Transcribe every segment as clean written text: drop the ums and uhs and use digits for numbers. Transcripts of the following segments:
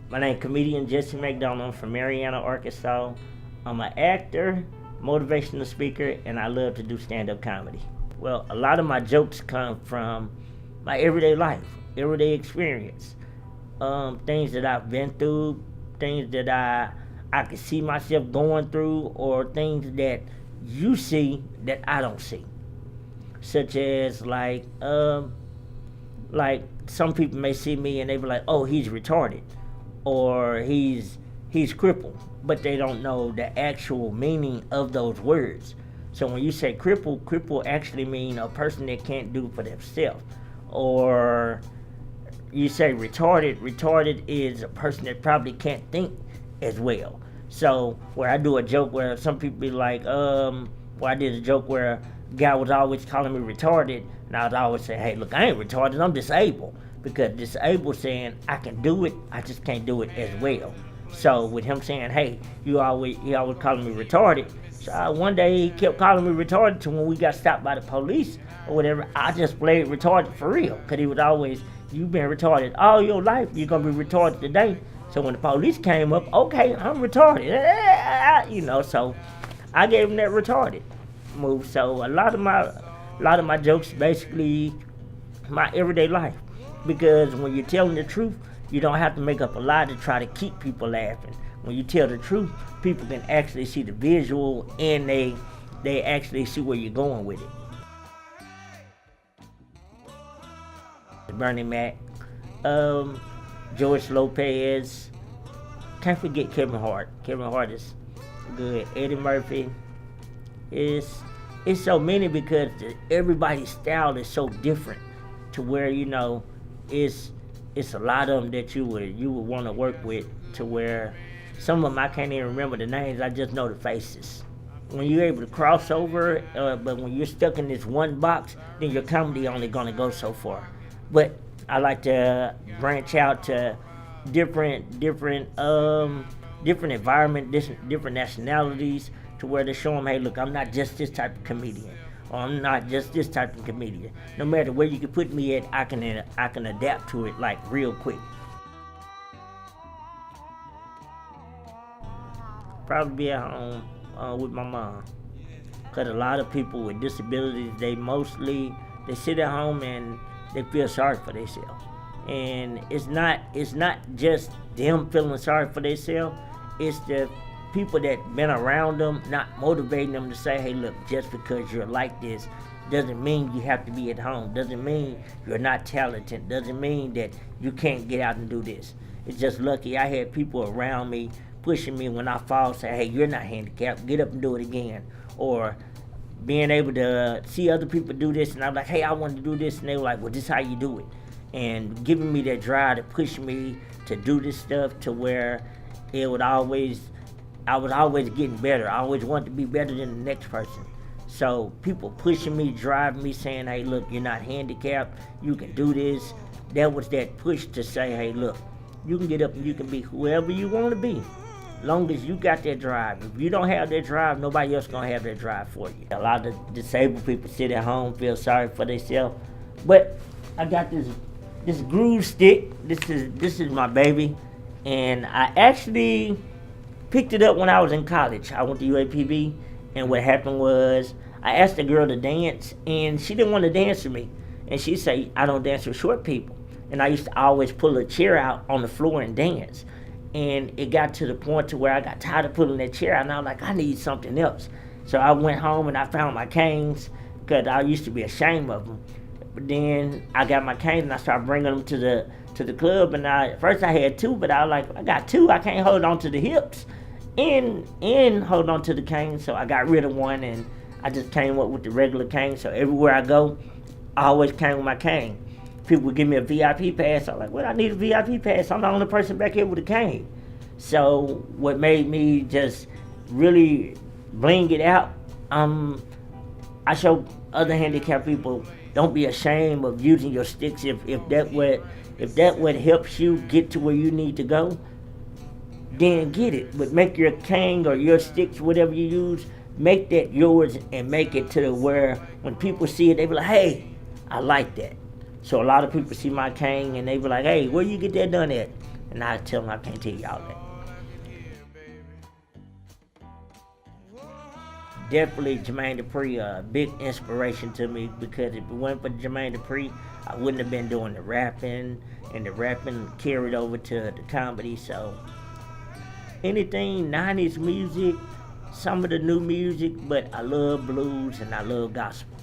My name is comedian Jessie McDonald from Marianna, Arkansas. I'm an actor, motivational speaker, and I love to do stand-up comedy. Well, a lot of my jokes come from my everyday life, everyday experience, things that I've been through, things that I could see myself going through, or things that you see that I don't see, such as like some people may see me and they be like, "Oh, he's retarded," or he's crippled, but they don't know the actual meaning of those words. So when you say cripple actually mean a person that can't do for themselves. Or you say retarded is a person that probably can't think as well. So where I do a joke where some people be like, I did a joke where a guy was always calling me retarded, and I would always say, "Hey, look, I ain't retarded, I'm disabled." Because disabled saying I can do it, I just can't do it as well. So with him saying, "Hey, he always calling me retarded," so one day he kept calling me retarded to when we got stopped by the police or whatever. I just played retarded for real, because he was always, "You've been retarded all your life, you're gonna be retarded today." So when the police came up, okay, I'm retarded, so I gave him that retarded move. So a lot of my jokes basically my everyday life, because when you're telling the truth, you don't have to make up a lie to try to keep people laughing. When you tell the truth, people can actually see the visual, and they actually see where you're going with it. Bernie Mac, George Lopez, can't forget Kevin Hart. Kevin Hart is good. Eddie Murphy. It's so many, because everybody's style is so different, to where it's a lot of them that you would want to work with, to where some of them I can't even remember the names, I just know the faces. When you're able to cross over, but when you're stuck in this one box, then your comedy only gonna go so far. But I like to branch out to different environment, different nationalities, to where they show them, "Hey, look, I'm not just this type of comedian, or I'm not just this type of comedian. No matter where you can put me at, I can adapt to it like real quick." Probably be at home with my mom, because a lot of people with disabilities, they sit at home and they feel sorry for themselves. And it's not just them feeling sorry for themselves, it's the people that been around them not motivating them to say, "Hey, look, just because you're like this doesn't mean you have to be at home, doesn't mean you're not talented, doesn't mean that you can't get out and do this." It's just lucky I had people around me pushing me when I fall, say, "Hey, you're not handicapped, get up and do it again." Or being able to see other people do this, and I'm like, "Hey, I want to do this," and they were like, "Well, this is how you do it." And giving me that drive to push me to do this stuff, to where I was always getting better. I always wanted to be better than the next person. So people pushing me, driving me, saying, "Hey, look, you're not handicapped, you can do this." That was that push to say, "Hey, look, you can get up and you can be whoever you want to be, long as you got that drive. If you don't have that drive, nobody else gonna have that drive for you." A lot of disabled people sit at home, feel sorry for themselves. But I got this groove stick. This is my baby, and I actually picked it up when I was in college. I went to UAPB, and what happened was I asked a girl to dance, and she didn't want to dance with me. And she said, "I don't dance with short people." And I used to always pull a chair out on the floor and dance. And it got to the point to where I got tired of pulling that chair out, and I was like, I need something else. So I went home and I found my canes, because I used to be ashamed of them. But then I got my canes and I started bringing them to the club. And first I had two, but I was like, I got two, I can't hold on to the hips and hold on to the cane. So I got rid of one, and I just came up with the regular cane. So everywhere I go, I always came with my cane. People would give me a VIP pass. I'm like, "Well, I need a VIP pass. I'm the only person back here with a cane." So what made me just really bling it out, I show other handicapped people, don't be ashamed of using your sticks. If that what helps you get to where you need to go, then get it. But make your cane or your sticks, whatever you use, make that yours, and make it to where when people see it, they be like, "Hey, I like that." So a lot of people see my cane and they be like, "Hey, where you get that done at?" And I tell them I can't tell y'all that. Definitely Jermaine Dupri, a big inspiration to me, because if it wasn't for Jermaine Dupri, I wouldn't have been doing the rapping, and the rapping carried over to the comedy. So anything 90s music, some of the new music, but I love blues and I love gospel.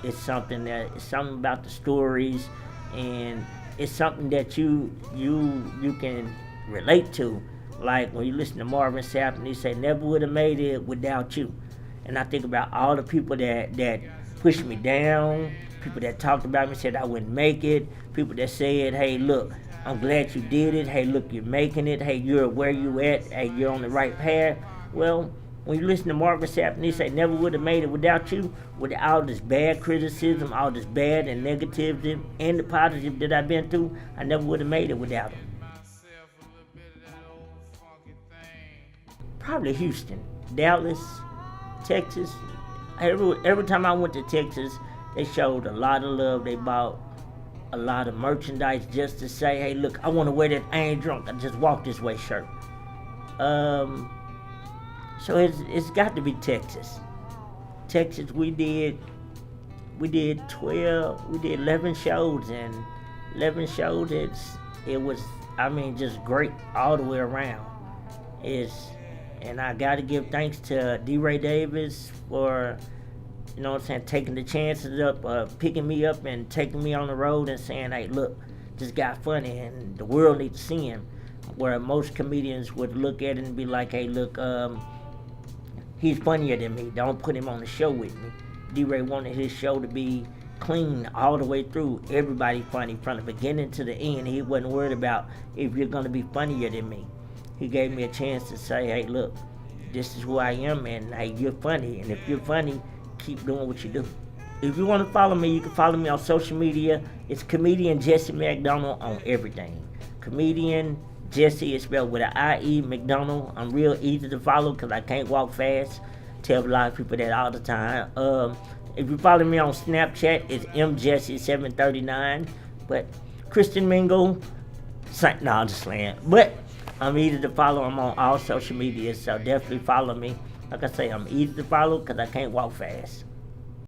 It's something about the stories, and it's something that you can relate to. Like when you listen to Marvin Sapp and he say, never would have made it without you. And I think about all the people that pushed me down, people that talked about me, said I wouldn't make it, people that said, hey, look, I'm glad you did it. Hey, look, you're making it. Hey, you're where you at. Hey, you're on the right path. Well, when you listen to Marvin Sapp and he say, never would have made it without you, with all this bad criticism, all this bad and negativity, and the positive that I've been through, I never would have made it without him. Probably Houston, Dallas, Texas. Every time I went to Texas, they showed a lot of love. They bought a lot of merchandise just to say, hey, look, I want to wear that I ain't drunk, I just walk this way shirt. So it's got to be Texas. Texas, we did 11 shows, and 11 shows, it was, just great all the way around. And I got to give thanks to DeRay Davis for, taking the chances up, picking me up and taking me on the road and saying, hey, look, this guy funny and the world needs to see him. Where most comedians would look at it and be like, hey, look, he's funnier than me. Don't put him on the show with me. DeRay wanted his show to be clean all the way through. Everybody funny from the beginning to the end. He wasn't worried about if you're going to be funnier than me. He gave me a chance to say, hey, look, this is who I am, and hey, you're funny. And if you're funny, keep doing what you do. If you want to follow me, you can follow me on social media. It's comedian Jessie McDonald on everything. Comedian Jessie is spelled with an I-E, McDonald. I'm real easy to follow because I can't walk fast. Tell a lot of people that all the time. If you follow me on Snapchat, it's mjessie739. But Christian Mingle, no, I'm just playing. But I'm easy to follow. I'm on all social media, so definitely follow me. Like I say, I'm easy to follow because I can't walk fast.